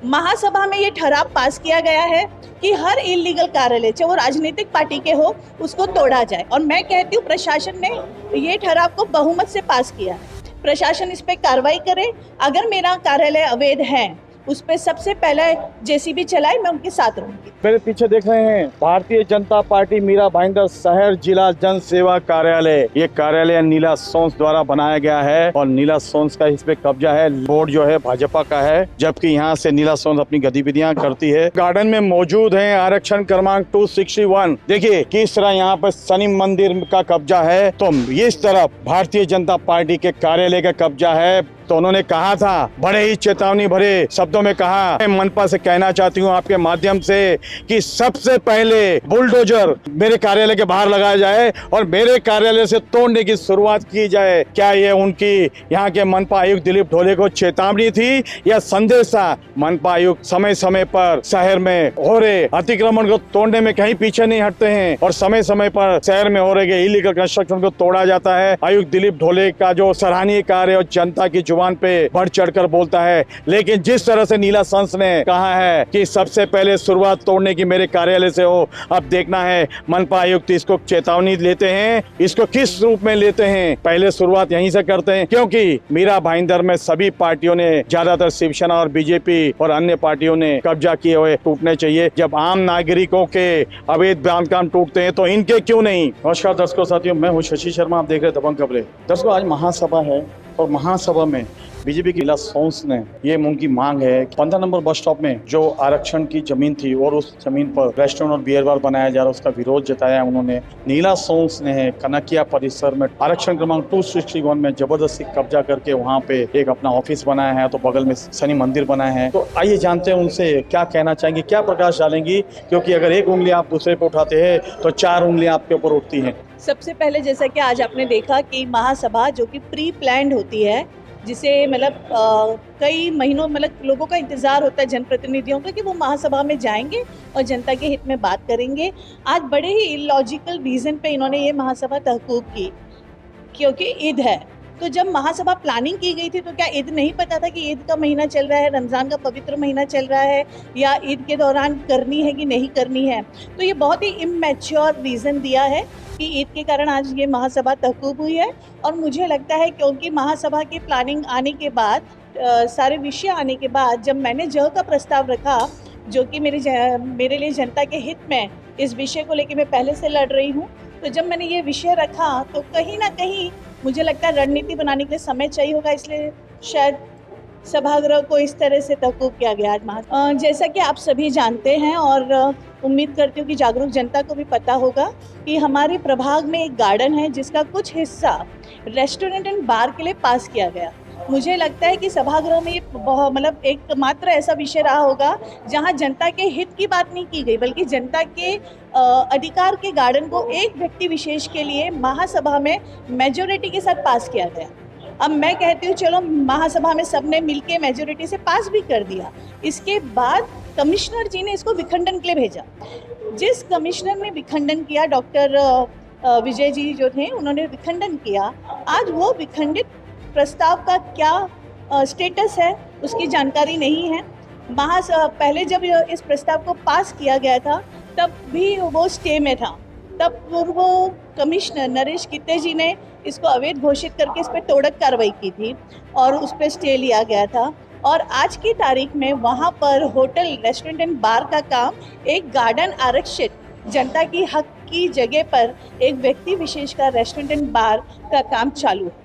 महासभा में ये ठराव पास किया गया है कि हर इलीगल कार्यालय, चाहे वो राजनीतिक पार्टी के हो, उसको तोड़ा जाए। और मैं कहती हूँ प्रशासन ने ये ठराव को बहुमत से पास किया है। प्रशासन इस पे कार्रवाई करे। अगर मेरा कार्यालय अवैध है, उस पे सबसे पहले जेसीबी चलाए, मैं उनके साथ रहूंगी। मेरे पीछे देख रहे हैं भारतीय जनता पार्टी मीरा भाईंदर शहर जिला जन सेवा कार्यालय। ये कार्यालय नीला सोंस द्वारा बनाया गया है और नीला सोंस का इस पे कब्जा है। बोर्ड जो है भाजपा का है, जबकि यहाँ से नीला सोंस अपनी गतिविधियां करती है। गार्डन में मौजूद है आरक्षण क्रमांक 261। देखिए किस तरह यहाँ पर शनि मंदिर का कब्जा है, तो इस तरफ भारतीय जनता पार्टी के कार्यालय का कब्जा है। तो उन्होंने कहा था, बड़े ही चेतावनी भरे शब्दों में कहा, मैं मनपा से कहना चाहती हूं आपके माध्यम से कि सबसे पहले बुलडोजर मेरे कार्यालय के बाहर लगाया जाए और मेरे कार्यालय से तोड़ने की शुरुआत की जाए। क्या ये उनकी यहाँ के मनपा आयुक्त दिलीप ढोले को चेतावनी थी या संदेश था? मनपा आयुक्त समय समय पर शहर में हो रहे अतिक्रमण को तोड़ने में कहीं पीछे नहीं हटते हैं और समय समय पर शहर में हो रहे इलीगल कंस्ट्रक्शन को तोड़ा जाता है। आयुक्त दिलीप ढोले का जो सराहनीय कार्य और जनता की जुबान पे बढ़ चढ़कर बोलता है, लेकिन जिस तरह से नीला सोंस ने कहा है कि सबसे पहले शुरुआत तोड़ने की मेरे कार्यालय से हो, अब देखना है मनपा आयुक्त इसको चेतावनी लेते हैं, इसको किस रूप में लेते हैं। पहले शुरुआत यहीं से करते हैं, क्योंकि मीरा भाईंदर में सभी पार्टियों ने, ज्यादातर शिवसेना और बीजेपी और अन्य पार्टियों ने कब्जा किए हुए टूटने चाहिए। जब आम नागरिकों के अवैध बांधकाम टूटते हैं तो इनके क्यों नहीं। नमस्कार दर्शकों साथियों, मैं हूँ शशि शर्मा, आप देख रहे हैं दबंग खबरें। दर्शकों, आज महासभा है और महासभा में बीजेपी की नीला सोंस ने ये उनकी मांग है 15 नंबर बस स्टॉप में जो आरक्षण की जमीन थी और उस जमीन पर रेस्टोरेंट और बियर बार बनाया जा रहा है, उसका विरोध जताया उन्होंने। नीला सोंस ने कनकिया परिसर में आरक्षण क्रमांक 261 में जबरदस्ती कब्जा करके वहाँ पे एक अपना ऑफिस बनाया है, तो बगल में शनि मंदिर बनाया है। तो आइए जानते हैं उनसे क्या कहना चाहेंगे, क्या प्रकाश डालेंगी, क्योंकि अगर एक उंगली आप दूसरे पे उठाते हैं तो 4 उंगलियां आपके ऊपर उठती हैं। सबसे पहले जैसा कि आज आपने देखा कि महासभा जो कि प्री प्लान्ड होती है, जिसे मतलब कई महीनों मतलब लोगों का इंतजार होता है, जनप्रतिनिधियों का, कि वो महासभा में जाएंगे और जनता के हित में बात करेंगे। आज बड़े ही इलॉजिकल रीज़न पे इन्होंने ये महासभा तहकूब की, क्योंकि ईद है। तो जब महासभा प्लानिंग की गई थी तो क्या ईद नहीं पता था कि ईद का महीना चल रहा है, रमज़ान का पवित्र महीना चल रहा है, या ईद के दौरान करनी है कि नहीं करनी है? तो ये बहुत ही इमैच्योर रीज़न दिया है कि ईद के कारण आज ये महासभा तहकूब हुई है। और मुझे लगता है क्योंकि महासभा की प्लानिंग आने के बाद, सारे विषय आने के बाद, जब मैंने जगह का प्रस्ताव रखा जो कि मेरे लिए जनता के हित में, इस विषय को लेकर मैं पहले से लड़ रही हूँ, तो जब मैंने ये विषय रखा तो कहीं ना कहीं मुझे लगता है रणनीति बनाने के लिए समय चाहिए होगा, इसलिए शायद सभागृह को इस तरह से तहकूब किया गया आज। जैसा कि आप सभी जानते हैं और उम्मीद करती हूँ कि जागरूक जनता को भी पता होगा कि हमारे प्रभाग में एक गार्डन है जिसका कुछ हिस्सा रेस्टोरेंट एंड बार के लिए पास किया गया। मुझे लगता है कि सभागृह में ये मतलब एकमात्र ऐसा विषय रहा होगा जहां जनता के हित की बात नहीं की गई, बल्कि जनता के अधिकार के गार्डन को एक व्यक्ति विशेष के लिए महासभा में मेजॉरिटी के साथ पास किया गया। अब मैं कहती हूँ चलो महासभा में सबने मिलके मेजॉरिटी से पास भी कर दिया, इसके बाद कमिश्नर जी ने इसको विखंडन के लिए भेजा। जिस कमिश्नर ने विखंडन किया, डॉक्टर विजय जी जो थे, उन्होंने विखंडन किया। आज वो विखंडित प्रस्ताव का क्या स्टेटस है उसकी जानकारी नहीं है। पहले जब इस प्रस्ताव को पास किया गया था तब भी वो स्टे में था, तब वो कमिश्नर नरेश कीते जी ने इसको अवैध घोषित करके इस पर तोड़क कार्रवाई की थी और उस पर स्टे लिया गया था। और आज की तारीख में वहाँ पर होटल, रेस्टोरेंट एंड बार का काम एक गार्डन आरक्षित जनता की हक की जगह पर एक व्यक्ति विशेष का रेस्टोरेंट एंड बार का काम चालू है।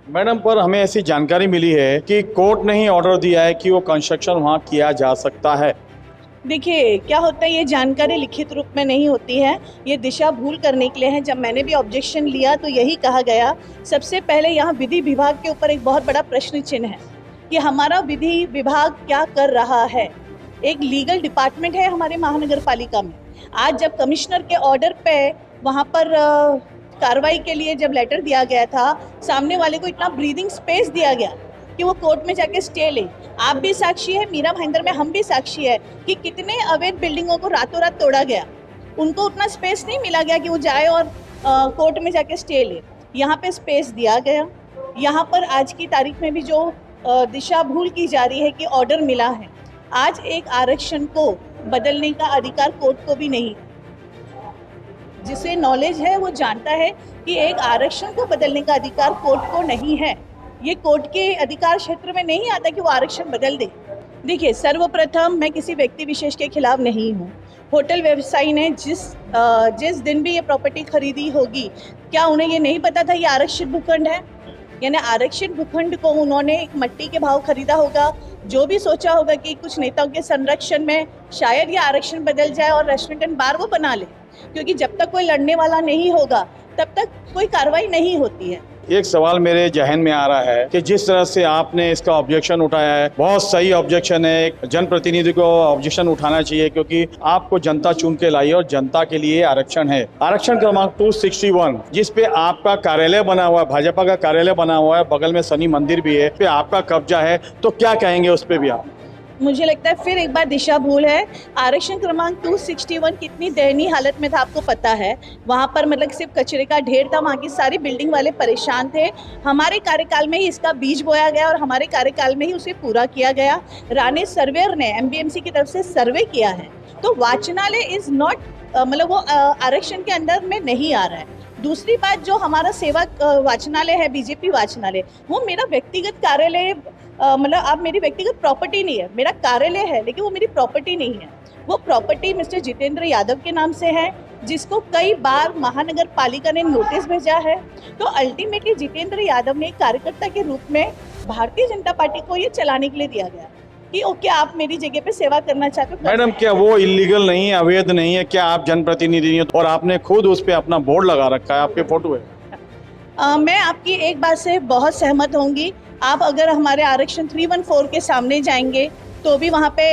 मैडम, पर हमें ऐसी जानकारी मिली है कि कोर्ट ने ही ऑर्डर दिया है कि वो कंस्ट्रक्शन वहाँ किया जा सकता है। देखिए क्या होता है, ये जानकारी लिखित रूप में नहीं होती है, ये दिशा भूल करने के लिए है। जब मैंने भी ऑब्जेक्शन लिया तो यही कहा गया, सबसे पहले यहाँ विधि विभाग के ऊपर एक बहुत बड़ा प्रश्न चिन्ह है कि हमारा विधि विभाग क्या कर रहा है। एक लीगल डिपार्टमेंट है हमारे महानगर पालिका में। आज जब कमिश्नर के ऑर्डर पे वहाँ पर कार्रवाई के लिए जब लेटर दिया गया था, सामने वाले को इतना ब्रीदिंग स्पेस दिया गया कि वो कोर्ट में जाके स्टे ले। आप भी साक्षी है, मीरा भाईंदर में हम भी साक्षी है कि कितने अवैध बिल्डिंगों को रातों रात तोड़ा गया। उनको उतना स्पेस नहीं मिला गया कि वो जाए और कोर्ट में जाके स्टे ले। यहाँ पे स्पेस दिया गया। यहाँ पर आज की तारीख में भी जो दिशा भूल की जा रही है कि ऑर्डर मिला है, आज एक आरक्षण को बदलने का अधिकार कोर्ट को भी नहीं। जिसे नॉलेज है वो जानता है कि एक आरक्षण को बदलने का अधिकार कोर्ट को नहीं है। ये कोर्ट के अधिकार क्षेत्र में नहीं आता कि वो आरक्षण बदल दे। देखिए, सर्वप्रथम मैं किसी व्यक्ति विशेष के खिलाफ नहीं हूँ। होटल व्यवसायी ने जिस दिन भी ये प्रॉपर्टी खरीदी होगी, क्या उन्हें ये नहीं पता था ये आरक्षित भूखंड है? यानी आरक्षित भूखंड को उन्होंने एक मट्टी के भाव खरीदा होगा, जो भी सोचा होगा कि कुछ नेताओं के संरक्षण में शायद ये आरक्षण बदल जाए और रेस्टोरेंट एंड बार वो बना ले, क्योंकि जब तक कोई लड़ने वाला नहीं होगा तब तक कोई कार्रवाई नहीं होती है। एक सवाल मेरे जहन में आ रहा है कि जिस तरह से आपने इसका ऑब्जेक्शन उठाया है, बहुत सही ऑब्जेक्शन है। एक जनप्रतिनिधि को ऑब्जेक्शन उठाना चाहिए, क्योंकि आपको जनता चुन के लाई और जनता के लिए आरक्षण है। आरक्षण क्रमांक 261, जिस पे आपका कार्यालय बना हुआ है, भाजपा का कार्यालय बना हुआ है, बगल में शनि मंदिर भी है, पे आपका कब्जा है, तो क्या कहेंगे उस पे भी आप? मुझे लगता है फिर एक बार दिशा भूल है। आरक्षण क्रमांक 261 कितनी दयनीय हालत में था आपको पता है। वहाँ पर मतलब सिर्फ कचरे का ढेर था, वहाँ की सारी बिल्डिंग वाले परेशान थे। हमारे कार्यकाल में ही इसका बीज बोया गया और हमारे कार्यकाल में ही उसे पूरा किया गया। रानी सर्वेयर ने MBMC की तरफ से सर्वे किया है, तो वाचनालय इज नॉट मतलब वो आरक्षण के अंदर में नहीं आ रहा है। दूसरी बात, जो हमारा सेवा वाचनालय है, बीजेपी वाचनालय, वो मेरा व्यक्तिगत कार्यालय मतलब आप मेरी व्यक्तिगत प्रॉपर्टी नहीं है, मेरा कार्यालय है, लेकिन वो मेरी प्रॉपर्टी नहीं है। वो प्रॉपर्टी मिस्टर जितेंद्र यादव के नाम से है, जिसको कई बार महानगर पालिका ने नोटिस भेजा है। तो अल्टीमेटली जितेंद्र यादव ने कार्यकर्ता के रूप में भारतीय जनता पार्टी को ये चलाने के लिए दिया गया कि ओके, आप मेरी जगह पे सेवा करना चाहते हो। मैडम, क्या वो इलीगल नहीं है, अवैध नहीं है? क्या आप जनप्रतिनिधि हैं और आपने खुद उस पे अपना बोर्ड लगा रखा है, आपके फोटो है? मैं आपकी एक बात से बहुत सहमत होंगी। आप अगर हमारे आरक्षण 314 के सामने जाएंगे तो भी वहाँ पे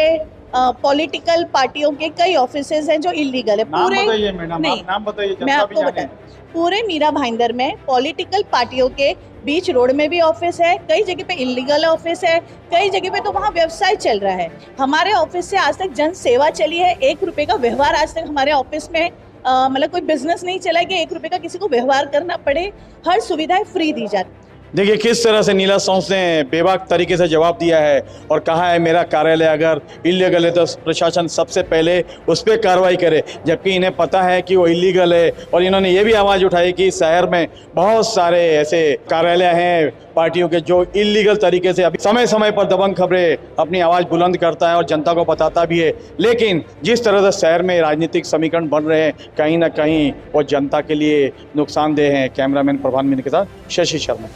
पॉलिटिकल पार्टियों के कई ऑफिसेज हैं जो इलीगल है। पूरे नहीं, नाम बताइए, मैं आपको बताऊं, पूरे मीरा भाईंदर में पॉलिटिकल पार्टियों के बीच रोड में भी ऑफिस है, कई जगह पे इलीगल ऑफिस है, कई जगह पे तो वहाँ व्यवसाय चल रहा है। हमारे ऑफिस से आज तक जन सेवा चली है। 1 रुपए का व्यवहार आज तक हमारे ऑफिस में मतलब कोई बिजनेस नहीं चला कि 1 रुपए का किसी को व्यवहार करना पड़े। हर सुविधाएं फ्री दी जाती। देखिए किस तरह से नीला सोंस ने बेबाक तरीके से जवाब दिया है और कहा है मेरा कार्यालय अगर इलीगल है तो प्रशासन सबसे पहले उस पर कार्रवाई करे, जबकि इन्हें पता है कि वो इलीगल है। और इन्होंने ये भी आवाज़ उठाई कि शहर में बहुत सारे ऐसे कार्यालय हैं पार्टियों के जो इलीगल तरीके से अभी समय समय पर दबंग खबरें अपनी आवाज़ बुलंद करता है और जनता को बताता भी है। लेकिन जिस तरह से शहर में राजनीतिक समीकरण बन रहे हैं, कहीं ना कहीं वो जनता के लिए नुकसानदेह हैं। कैमरामैन प्रभान मिनी के साथ शशि शर्मा।